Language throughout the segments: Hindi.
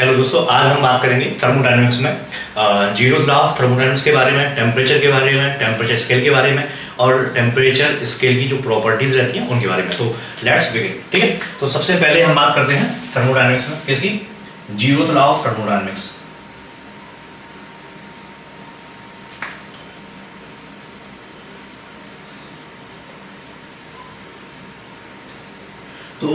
हेलो दोस्तों, आज हम बात करेंगे थर्मोडायनेमिक्स में जीरोथ लॉ ऑफ थर्मोडायनेमिक्स के बारे में, टेम्परेचर के बारे में, टेम्परेचर स्केल के बारे में और टेम्परेचर स्केल की जो प्रॉपर्टीज रहती हैं उनके बारे में। तो लेट्स बिगिन। ठीक है, तो सबसे पहले हम बात करते हैं थर्मोडायनेमिक्स में किसकी, जीरोथ लॉ ऑफ थर्मोडायनेमिक्स। तो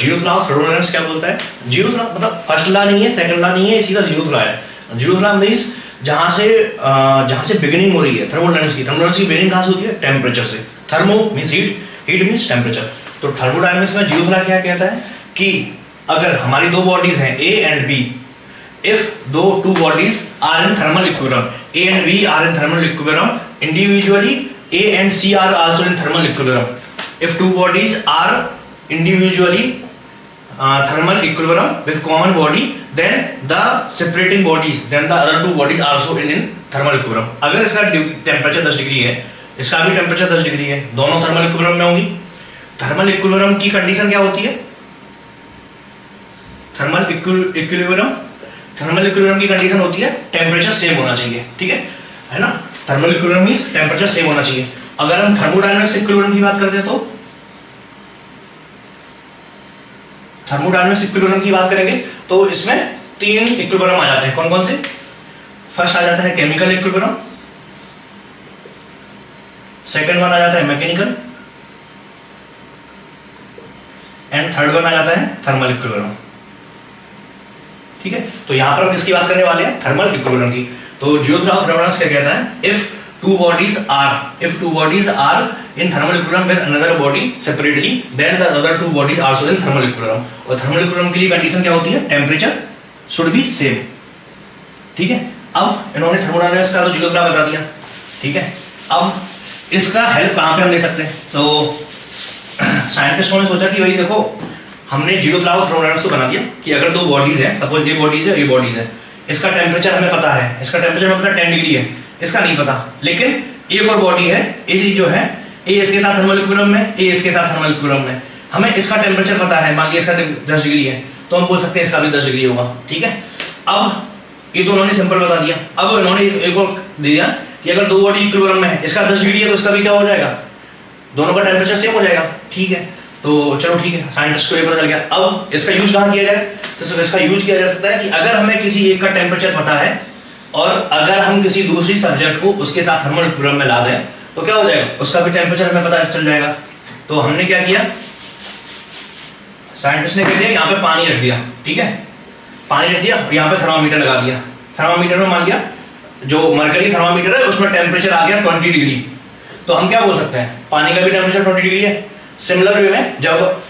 जीरोथ लॉ ऑफ थर्मोडायनेमिक्स क्या बोलता है? जीरोथ लॉ मतलब फर्स्ट लॉ नहीं है, सेकंड लॉ नहीं है, सीधा जीरोथ लॉ है। जीरोथ लॉ मींस जहां से बिगिनिंग हो रही है थर्मोडायनेमिक्स की। थर्मोडायनेमिक्स की बिगिनिंग कहां से होती है? टेम्परेचर से। Thermo means heat, heat means temperature. तो थर्मोडायनेमिक्स में जीरोथ लॉ क्या कहता है कि अगर हमारी दो बॉडीज हैं A and B, if two bodies are in thermal equilibrium, A and B are in thermal equilibrium individually, A and C are also in thermal equilibrium. If two bodies are individually thermal equilibrium with common body, then the separating bodies, then the other two bodies are also in thermal equilibrium. अगर इसका टेम्परेचर 10 डिग्री है, इसका भी टेम्परेचर 10 डिग्री है, दोनों थर्मल इक्विलिब्रियम में होंगी। थर्मल इक्विलिब्रियम की कंडीशन क्या होती है? थर्मल इक्विलिब्रियम की कंडीशन होती है टेम्परेचर सेम होना चाहिए। ठीक है ना? Thermal equilibrium means temperature same होना चाहिए। अगर हम थर्मोडायनेमिक्स इक्विलिब्रियम की बात करते हैं तो थर्मोडायनेमिक्स इक्विलिब्रियम की बात करेंगे तो इसमें तीन इक्विलिब्रियम आ जाते हैं। कौन कौन से? फर्स्ट आ जाता है केमिकल इक्विलिब्रियम, सेकंड वन आ जाता है मैकेनिकल एंड थर्ड वन आ जाता है थर्मल इक्विलिब्रियम। ठीक है, तो यहां पर हम किसकी बात करने वाले हैं? थर्मल इक्विलिब्रियम की। तो जीरोथ लॉ ऑफ थर्मोडायनेमिक्स क्या कहता है? If two bodies are in thermal equilibrium with another body separately, then the other two bodies are also in thermal equilibrium. और thermal equilibrium के लिए कंडीशन क्या होती है? Temperature should be same. ठीक है, अब इन्होंने थर्मोडायनेमिक्स का तो जीरोथ लॉ बता दिया। ठीक है, अब इसका हेल्प कहां पे हम ले सकते हैं? तो साइंटिस्टों ने सोचा कि भाई देखो, हमने जीरोथ लॉ ऑफ थर्मोडायनेमिक्स को बना दिया कि अगर दो बॉडीज हैं, सपोज ये बॉडीज है, ये बॉडीज है, इसका टेम्परेचर हमें पता है, इसका टेम्परेचर हमें पता है 10 डिग्री है, इसका नहीं पता। लेकिन एक और बॉडी है, ए जी जो है, ए इसके साथ थर्मल इक्विलिब्रियम में, ए इसके साथ थर्मल इक्विलिब्रियम में, हमें इसका टेम्परेचर पता है, मान लीजिए इसका 10 डिग्री है, तो हम बोल सकते हैं इसका भी 10 डिग्री होगा। ठीक है, अब ये तो उन्होंने सिंपल बता दिया। अब इन्होंने एक और दिया कि अगर दो बॉडी इक्विलिब्रियम में है, इसका 10 डिग्री है तो इसका भी क्या हो जाएगा? दोनों का टेम्परेचर सेम हो जाएगा। ठीक है, तो चलो ठीक है, साइंटिस्ट को ये पता चल गया। अब इसका यूज कहाँ किया जाए? तो इसका यूज किया जा सकता है कि अगर हमें किसी एक का टेम्परेचर पता है और अगर हम किसी दूसरी सब्जेक्ट को उसके साथ थर्मल इक्विलिब्रियम में ला दें तो क्या हो जाएगा? उसका भी टेम्परेचर हमें पता चल जाएगा। तो हमने क्या किया, साइंटिस्ट ने कह दिया यहाँ पे पानी रख दिया। ठीक है, पानी रख दिया और यहाँ पे थर्मामीटर लगा दिया। थर्मामीटर में मान लिया जो मरकरी थर्मामीटर है उसमें टेम्परेचर आ गया 20 डिग्री। तो हम क्या बोल सकते हैं? पानी का भी टेम्परेचर 20 डिग्री है। सिमिलर वे में जब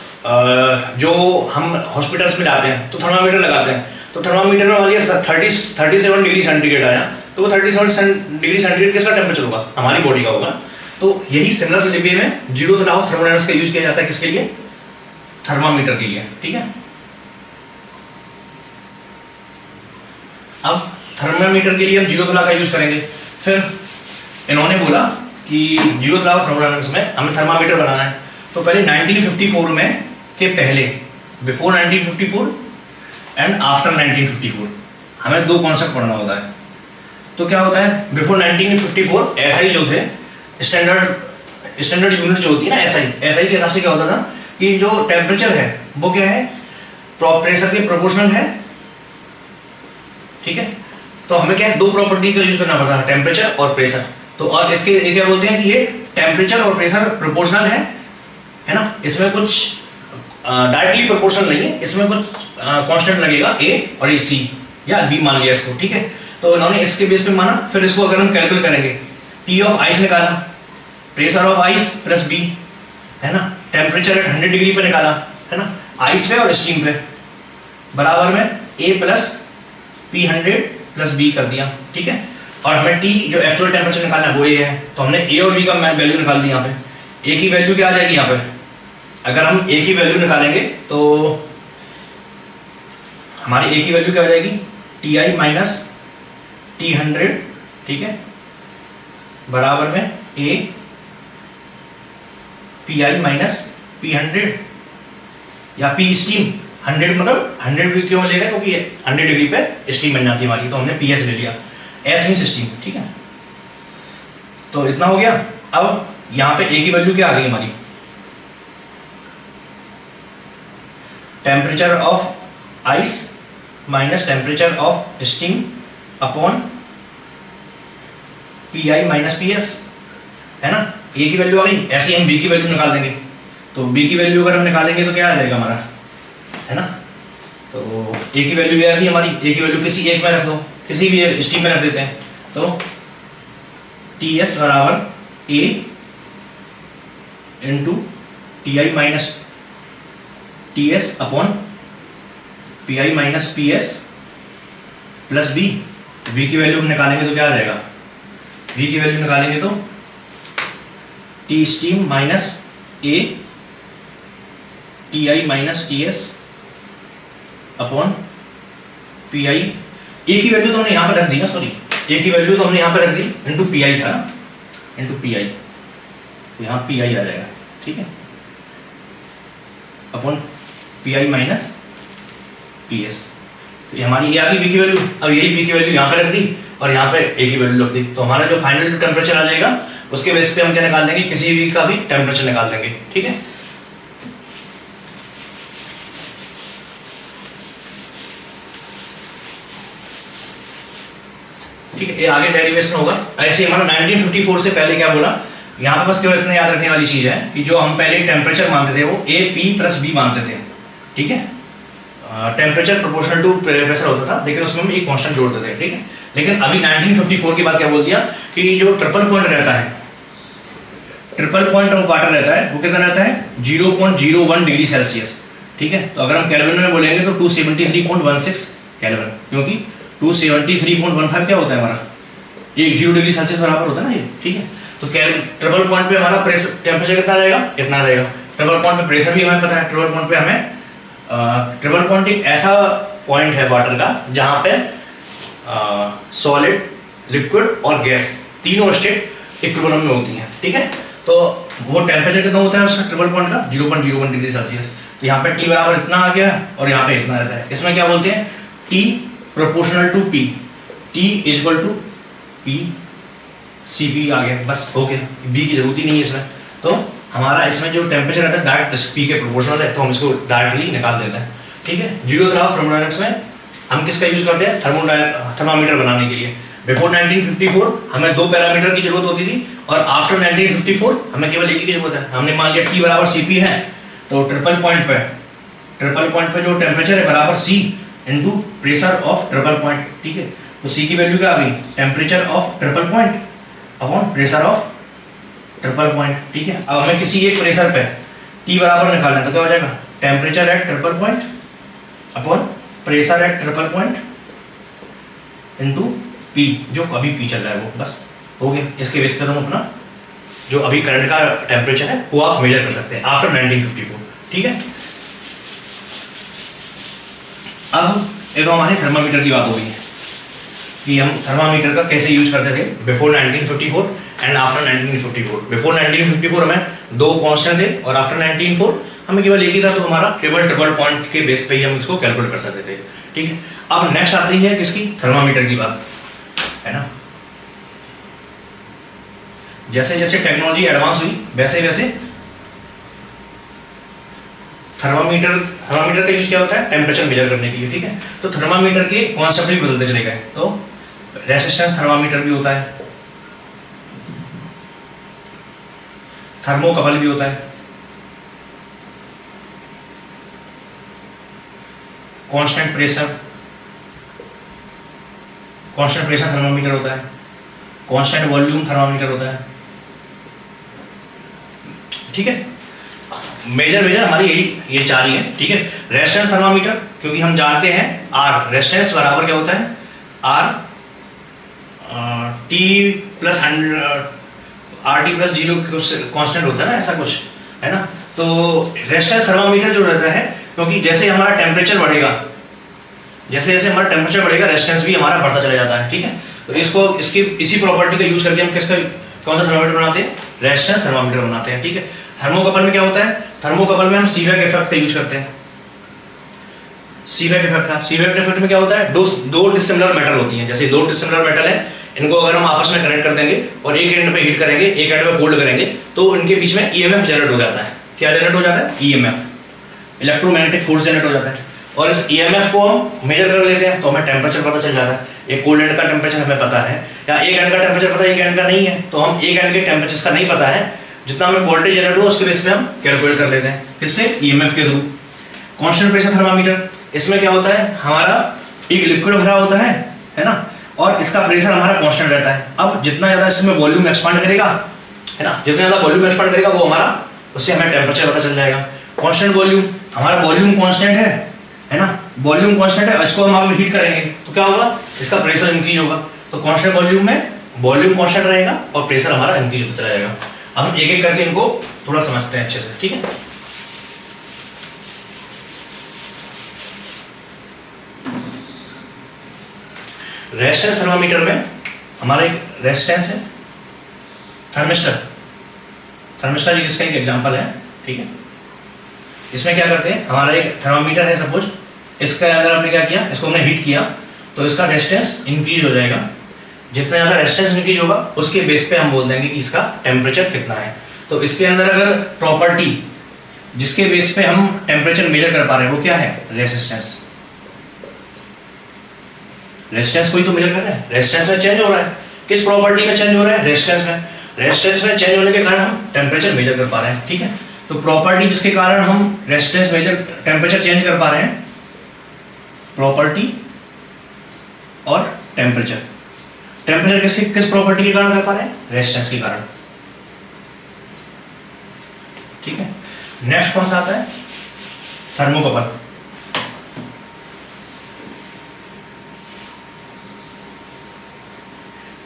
जो हम हॉस्पिटल्स में जाते हैं तो थर्मामीटर लगाते हैं, तो थर्मामीटर में मान लिया 37 डिग्री सेंटीग्रेड आया, तो वो 37 डिग्री सेंटीग्रेड किसका टेम्परेचर होगा? हमारी बॉडी का होगा। तो यही सिमिलर वे में जीरोथ लॉ ऑफ थर्मोडायनेमिक्स का यूज किया जाता है। किसके लिए? थर्मामीटर के लिए। ठीक है, अब थर्मामीटर के लिए हम जीरोथ लॉ का यूज करेंगे। फिर इन्होंने बोला कि जीरोथ लॉ ऑफ थर्मोडायनेमिक्स में हमें थर्मामीटर बनाना है। तो पहले 1954 में के पहले, बिफोर 1954 एंड आफ्टर 1954, हमें दो कॉन्सेप्ट पढ़ना होता है। तो क्या होता है? बिफोर 1954 एसआई जो थे, स्टैंडर्ड यूनिट जो होती है ना, एसआई के हिसाब से क्या होता था कि जो टेम्परेचर है वो क्या है? प्रेशर के प्रोपोर्शनल है। ठीक है, तो हमें क्या है? दो प्रॉपर्टी का यूज करना पड़ता है, टेम्परेचर और प्रेशर। तो और इसके क्या बोलते हैं कि ये टेम्परेचर और प्रेशर प्रोपोर्शनल है ना? इसमें कुछ डायरेक्टली प्रोपोर्शनल नहीं है, इसमें कुछ कांस्टेंट लगेगा, ए और ये सी या बी मान लिया इसको। ठीक है, तो इन्होंने इसके बेस पे माना। फिर इसको अगर हम कैलकुलेट करेंगे, टी ऑफ आइस निकाला, pressure of ice plus B, है ना, टेम्परेचर एट 100 डिग्री पे निकाला, है ना, आइस पे और स्टीम पे, बराबर में ए प्लस पी 100 प्लस बी कर दिया। ठीक है, और हमें टी जो एक्चुअल टेम्परेचर निकालना है वो ए है, तो हमने ए और बी का वैल्यू निकाल दी। यहाँ पे ए की वैल्यू क्या आ जाएगी? यहाँ पे अगर हम ए की वैल्यू निकालेंगे तो हमारी ए की वैल्यू क्या हो जाएगी? T I minus T 100। ठीक है, बराबर में A P I minus P 100 या पी स्टीम 100 मतलब 100 भी क्यों ले रहे हैं, क्योंकि 100 डिग्री पे स्टीम बन जाती है हमारी, तो हमने PS ले लिया, एस मीन स्टीम, ठीक है। तो इतना हो गया। अब यहाँ पे ए की वैल्यू क्या आ गई हमारी, temperature of ice minus temperature of steam upon PI minus PS, है ना। ए की वैल्यू आ गई, ऐसे ही हम बी की वैल्यू निकाल देंगे। तो बी की वैल्यू अगर हम निकालेंगे तो क्या आ जाएगा हमारा, है ना। तो ए की वैल्यू क्या आ गई हमारी, ए की वैल्यू किसी एक में रख दो, किसी भी स्टीम में रख देते हैं। तो TS बराबर A into TI minus TS upon PI minus PS plus B। V की वैल्यू हम निकालेंगे तो क्या आ जाएगा, V की वैल्यू निकालेंगे तो T steam minus A TI minus TS upon PI। ए की वैल्यू तो हमने यहाँ पे रख दी ना, सॉरी, ए की वैल्यू तो हमने यहाँ पे रख दी, इंटू PI था ना, इंटू PI, तो यहाँ PI आ जाएगा, ठीक है, अपॉन PI माइनस PS। तो ये हमारी ये आ गई बी की वैल्यू। अब यही बी की वैल्यू यहाँ पे रख दी और यहाँ पे ए की वैल्यू रख दी, तो हमारा जो फाइनल जो टेम्परेचर आ जाएगा उसके बेस पे हम क्या निकाल देंगे, किसी भी का भी टेम्परेचर निकाल देंगे, ठीक है। ठीक है, ये आगे डेरिवेशन होगा। ऐसे हमारा 1954 से पहले क्या बोला, यहाँ पे बस केवल इतना याद रखने वाली चीज है कि जो हम पहले टेम्परेचर मानते थे वो AP प्लस B मानते थे, ठीक है। टेम्परेचर प्रोपोर्शनल टू प्रेशर होता था, लेकिन उसमें हम एक कांस्टेंट जोड़ते थे, ठीक है। लेकिन अभी 1954 के बाद क्या बोल दिया कि जो ट्रिपल पॉइंट रहता है, ट्रिपल पॉइंट ऑफ वाटर रहता है, वो कितना रहता है 0.01 डिग्री सेल्सियस, ठीक है। तो अगर हम केल्विन में बोलेंगे तो 273.16 केल्विन, क्योंकि 273.15 क्या होता है हमारा, 0 डिग्री सेल्सियस बराबर होता है ना ये, ठीक है। तो ट्रिपल पॉइंट पे हमारा प्रेशर टेम्परेचर कितना रहेगा, इतना रहेगा। ट्रिपल पॉइंट पे प्रेशर भी हमें पता है, ट्रिपल पॉइंट पे हमें ट्रिपल पॉइंट एक ऐसा पॉइंट है वाटर का जहाँ पे सॉलिड, लिक्विड और गैस तीनों स्टेट इक्विलिब्रियम में होती हैं, ठीक है। तो वो टेम्परेचर कितना होता है उसका ट्रिपल पॉइंट का 0.01 डिग्री सेल्सियस। तो यहाँ पे T बराबर इतना आ गया और यहाँ पे इतना रहता है। इसमें क्या बोलते हैं, T proportional to P, T is equal to P CP आ गया, बस हो गया, B की जरूरत ही नहीं है इसमें। तो हमारा इसमें जो टेम्परेचर रहता है डायरेक्ट P के प्रोपोर्शनल है, तो हम इसको डायरेक्टली निकाल देते हैं, ठीक है। जीरो ग्राफ थर्मोडायनेमिक्स में हम किसका यूज करते हैं, थर्मामीटर बनाने के लिए। बिफोर 1954 हमें 2 पैरामीटर की जरूरत होती थी और आफ्टर 1954 हमें केवल एक ही की जरूरत है। हमने मान लिया T बराबर CP है, तो ट्रिपल पॉइंट पे जो टेम्परेचर है बराबर C into pressure of triple point, ठीक है। तो C की वैल्यू क्या आ गई, temperature of triple point upon pressure of triple point, ठीक है। अब हमें किसी एक प्रेशर पे T बराबर निकालना है, तो क्या हो जाएगा, temperature at triple point upon pressure at triple point into P, जो अभी P चल रहा है वो, बस हो गया। इसके बेस पर हम अपना जो अभी करंट का टेम्परेचर है वो आप मेजर कर सकते हैं आफ्टर 1954, ठीक है। अब ये तो हमारे थर्मामीटर की बात हो गई है कि हम थर्मामीटर का कैसे यूज करते थे बिफोर 1954 एंड आफ्टर 1954। बिफोर 1954 हमें 2 कांस्टेंट थे और आफ्टर 1954 हमें केवल एक ही था, तो हमारा केवल ट्रिपल पॉइंट के बेस पे ही हम इसको कैलकुलेट कर सकते थे, ठीक है। अब नेक्स्ट आती है किसकी, थर्मामीटर की बात, है ना। जैसे जैसे टेक्नोलॉजी एडवांस हुई वैसे वैसे थर्मामीटर का यूज क्या होता है, टेम्परेचर मेजर करने के लिए, ठीक है। तो थर्मामीटर के कॉन्सेप्ट भी बदलते चले गए। तो रेसिस्टेंस थर्मामीटर भी होता है, थर्मोकपल भी होता है, कांस्टेंट प्रेशर थर्मामीटर होता है, कांस्टेंट वॉल्यूम थर्मामीटर होता है, ठीक है। मेजर हमारी यही ये 4 ही है, ठीक है। रेजिस्टेंस थर्मामीटर, क्योंकि हम जानते हैं R रेजिस्टेंस बराबर क्या होता है, R T प्लस 0 कांस्टेंट होता है ना, ऐसा कुछ है ना। तो रेजिस्टेंस थर्मामीटर जो रहता है, क्योंकि जैसे हमारा टेम्परेचर बढ़ेगा, रेजिस्टेंस भी हमारा बढ़ता चला जाता है, ठीक है। तो इसी प्रॉपर्टी का यूज करके हम कौन सा थर्मामीटर बनाते हैं, रेजिस्टेंस थर्मामीटर बनाते हैं, ठीक है। थर्मोकपल में क्या होता है, थर्मोकपल में हम सीबेक इफेक्ट का यूज करते हैं। सीबेक इफेक्ट का। सीबेक इफेक्ट में क्या होता है, दो डिसिमिलर मेटल होती हैं, जैसे दो डिसिमिलर मेटल है, इनको अगर हम आपस में कनेक्ट कर देंगे और एक एंड पे हीट करेंगे, एक एंड पे कोल्ड करेंगे, तो इनके बीच में ईएमएफ जनरेट हो जाता है। क्या जनरेट हो जाता है? ईएमएफ, इलेक्ट्रोमैग्नेटिक फोर्स जनरेट हो जाता है। और इस ईएमएफ को हम मेजर कर लेते हैं तो हमें टेम्परेचर पता चल जाता है। एक कोल्ड एंड का टेम्परेचर हमें पता है, या एक एंड का टेम्परेचर पता है, एक एंड का नहीं है, तो हम एक एंड के टेम्परेचर का नहीं पता है, जितना हमें वोल्टेज जनरेट हुआ उसके बेस पे हम कैलकुलेट कर लेते हैं। किससे? ईएमएफ के थ्रू। कांस्टेंट प्रेशर थर्मामीटर, इसमें क्या होता है, हमारा एक लिक्विड भरा होता है ना, और इसका प्रेशर हमारा कांस्टेंट रहता है। अब जितना ज्यादा इसमें वॉल्यूम एक्सपांड करेगा, है ना, जितना ज्यादा वॉल्यूम एक्सपांड करेगा वो हमारा, उससे हमें टेम्परेचर पता चल जाएगा। कांस्टेंट वॉल्यूम, हमारा वॉल्यूम कांस्टेंट है ना, वॉल्यूम कांस्टेंट है, इसको हम आगे हीट करेंगे तो क्या होगा, इसका प्रेशर इंक्रीज होगा। तो कांस्टेंट वॉल्यूम में वॉल्यूम कांस्टेंट रहेगा और प्रेशर हमारा इंक्रीज होता रहेगा। हम एक एक करके इनको थोड़ा समझते हैं अच्छे से, ठीक है। रेजिस्टेंस थर्मामीटर में हमारा एक रेजिस्टेंस है, थर्मिस्टर। थर्मिस्टर इसका एक एग्जांपल है, ठीक है। इसमें क्या करते हैं, हमारा एक थर्मामीटर है सपोज, इसका अगर हमने क्या किया, इसको हमने हीट किया तो इसका रेजिस्टेंस इंक्रीज हो जाएगा। जितना ज़्यादा रेजिस्टेंस इंक्रीज होगा उसके बेस पे हम बोल देंगे कि इसका टेम्परेचर कितना है। तो इसके अंदर अगर प्रॉपर्टी जिसके बेस पे हम टेम्परेचर मेजर कर पा रहे हैं वो क्या है, रेजिस्टेंस। रेजिस्टेंस को ही तो मेजर कर रहे हैं, रेजिस्टेंस में चेंज हो रहा है। किस प्रॉपर्टी में चेंज हो रहा है, रेजिस्टेंस में। रेजिस्टेंस में चेंज होने के कारण हम टेम्परेचर मेजर कर पा रहे हैं, ठीक है। तो प्रॉपर्टी जिसके कारण हम रेजिस्टेंस मेजर टेम्परेचर चेंज कर पा रहे हैं, प्रॉपर्टी और टेम्परेचर। टेम्परेचर किस प्रॉपर्टी के कारण कर पा रहे हैं, रेजिस्टेंस के कारण, ठीक है। नेक्स्ट कौन सा आता है, थर्मोकपल।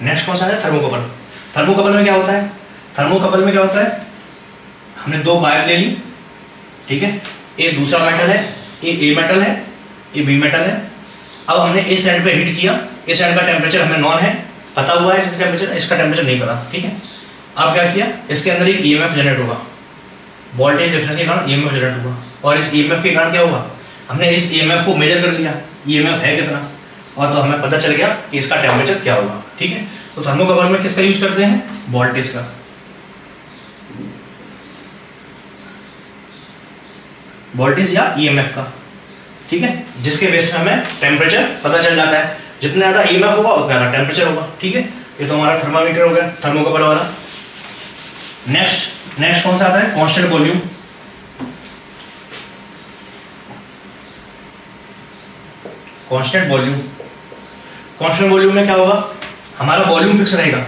नेक्स्ट कौन सा है, थर्मोकपल। थर्मोकपल में क्या होता है, थर्मोकपल में क्या होता है, हमने दो वायर ले ली, ठीक है, ये दूसरा मेटल है, ये ए मेटल है, ये बी मेटल है। अब हमने इस एंड पे हीट किया, इस एंड का टेम्परेचर हमें नॉन है, पता हुआ है इसका टेम्परेचर, इसका टेम्परेचर नहीं पता, ठीक है। अब क्या किया, इसके अंदर एक ईएमएफ जनरेट होगा, वोल्टेज डिफरेंस के कारण ईएमएफ जनरेट होगा, और इस ईएमएफ के कारण क्या होगा, हमने इस ईएमएफ को मेजर कर लिया, ईएमएफ है कितना, और तो हमें पता चल गया कि इसका टेम्परेचर क्या होगा, ठीक है। तो थर्मोकपल में किसका यूज करते हैं, वोल्टेज का। वोल्टेज या ईएमएफ का, ठीक है, जिसके बेस पे हमें टेम्परेचर पता चल जाता है। जितना ज़्यादा ईएमएफ होगा उतना ज़्यादा टेम्परेचर होगा, ठीक है। ये तो हमारा थर्मामीटर हो गया, थर्मोकपल वाला। नेक्स्ट कौन सा आता है, constant volume. Constant volume, constant volume में क्या होगा, हमारा वॉल्यूम फिक्स रहेगा।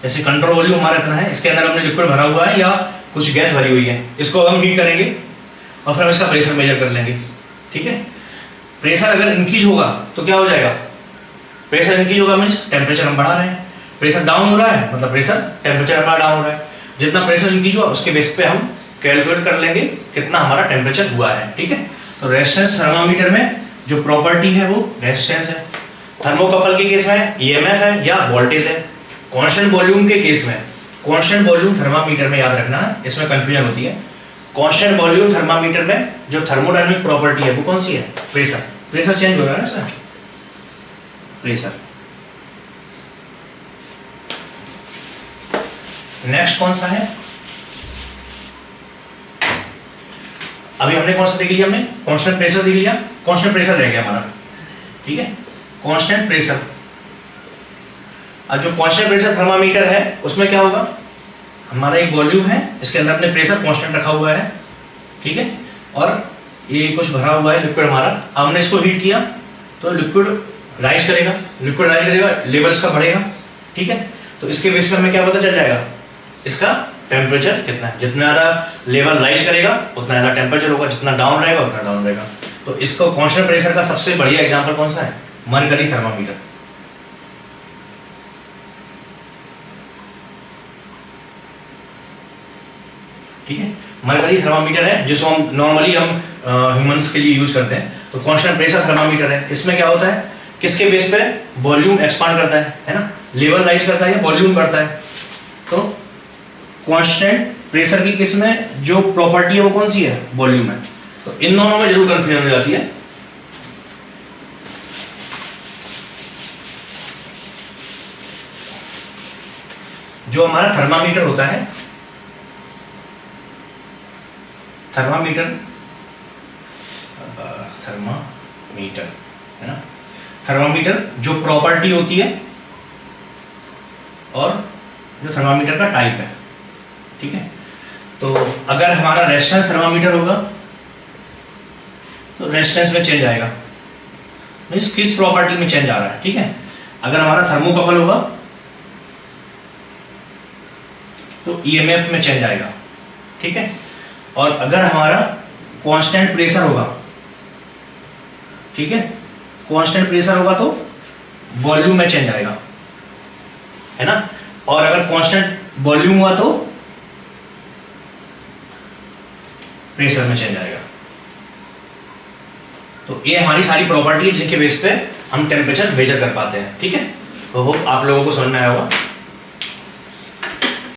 जैसे कंट्रोल वॉल्यूम हमारा इतना है, इसके अंदर हमने लिक्विड भरा हुआ है या कुछ गैस भरी हुई है, इसको हम हीट करेंगे और फिर हम इसका प्रेशर मेजर कर लेंगे, ठीक है। प्रेशर अगर इंक्रीज होगा तो क्या हो जाएगा, प्रेशर इंक्रीज होगा मीन्स टेम्परेचर हम बढ़ा रहे हैं, प्रेशर डाउन हो रहा है मतलब प्रेशर टेम्परेचर हमारा डाउन हो रहा है। जितना प्रेशर इंक्रीज हुआ उसके बेस पे हम कैलकुलेट कर लेंगे कितना हमारा टेम्परेचर हुआ है, ठीक है। तो रेजिस्टेंस थर्मामीटर में जो प्रॉपर्टी है वो रेजिस्टेंस है। थर्मोकपल के केस में ईएमएफ है या वोल्टेज है। कांस्टेंट वॉल्यूम के केस में, कांस्टेंट वॉल्यूम थर्मामीटर में याद रखना, इसमें कंफ्यूजन होती है। कांस्टेंट वॉल्यूम थर्मामीटर में जो थर्मोडायनामिक प्रॉपर्टी है वो कौन सी है, प्रेशर। प्रेशर चेंज हो रहा है ना सर, प्रेशर। नेक्स्ट कौन सा है, अभी हमने कौन सा देख लिया, हमने कांस्टेंट प्रेशर देख लिया, कांस्टेंट प्रेशर रह गया हमारा, ठीक है, कांस्टेंट प्रेशर। अब जो कांस्टेंट प्रेशर थर्मामीटर है उसमें क्या होगा, हमारा एक वॉल्यूम है, इसके अंदर हमने प्रेशर कांस्टेंट रखा हुआ है, ठीक है, और ये कुछ भरा हुआ है लिक्विड हमारा। हमने इसको हीट किया तो लिक्विड राइज करेगा, लिक्विड राइज करेगा, लेवल इसका बढ़ेगा, ठीक है। तो इसके बेस पे हमें क्या पता चल जाएगा, इसका टेम्परेचर कितना है। जितना ज़्यादा लेवल राइज करेगा उतना ज़्यादा टेम्परेचर होगा, जितना डाउन रहेगा उतना डाउन रहेगा। तो इसको कांस्टेंट प्रेशर का सबसे बढ़िया एग्जांपल कौन सा है, मरकरी थर्मामीटर, ठीक है। मरकरी थर्मामीटर है जिसको हम नॉर्मली ह्यूमंस के लिए यूज करते हैं। तो कांस्टेंट प्रेशर थर्मामीटर है। इसमें क्या होता है, किसके बेस पे वॉल्यूम एक्सपांड करता है ना, लेवल राइज करता है या वॉल्यूम बढ़ता है। तो कांस्टेंट प्रेशर की किस में जो प्रॉपर्टी है वो कौन सी है, वॉल्यूम है। तो इन दोनों में जरूर कंफ्यूजन हो जाती है। जो हमारा थर्मामीटर होता है, थर्मामीटर है ना, थर्मामीटर जो प्रॉपर्टी होती है और जो थर्मामीटर का टाइप है, ठीक है। तो अगर हमारा रेजिस्टेंस थर्मामीटर होगा तो रेजिस्टेंस में चेंज आएगा, मीन्स किस प्रॉपर्टी में चेंज आ रहा है, ठीक है। अगर हमारा थर्मोकपल होगा तो ईएमएफ में चेंज आएगा, ठीक है। और अगर हमारा कांस्टेंट प्रेशर होगा, ठीक है, कांस्टेंट प्रेशर होगा तो वॉल्यूम में चेंज आएगा, है ना। और अगर कांस्टेंट वॉल्यूम हुआ तो प्रेशर में चेंज आएगा। तो ये हमारी सारी प्रॉपर्टी है जिनके बेस पे हम टेम्परेचर मेजर कर पाते हैं, ठीक है। तो होप आप लोगों को समझ में आया होगा।